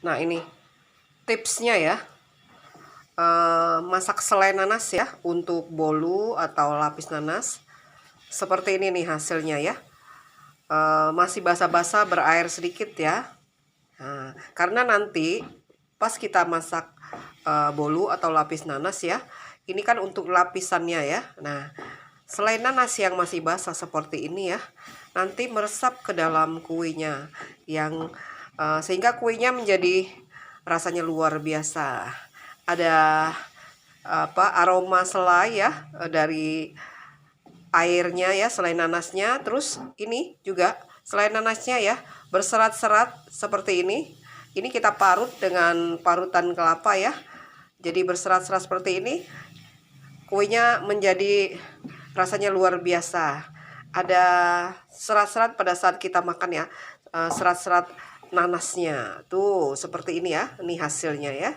Nah, ini tipsnya ya. Masak selai nanas ya untuk bolu atau lapis nanas. Seperti ini nih hasilnya ya. Masih basah-basah, berair sedikit ya. Nah, karena nanti pas kita masak bolu atau lapis nanas ya, ini kan untuk lapisannya ya. Nah, selai nanas yang masih basah seperti ini ya, nanti meresap ke dalam kuenya yang sehingga kuenya menjadi rasanya luar biasa. Ada aroma selai ya, dari airnya ya, selai nanasnya. Terus ini juga selai nanasnya ya berserat-serat seperti ini. Ini kita parut dengan parutan kelapa ya, jadi berserat-serat seperti ini. Kuenya menjadi rasanya luar biasa. Ada serat-serat pada saat kita makan ya, serat-serat nanasnya tuh seperti ini ya. Ini hasilnya ya.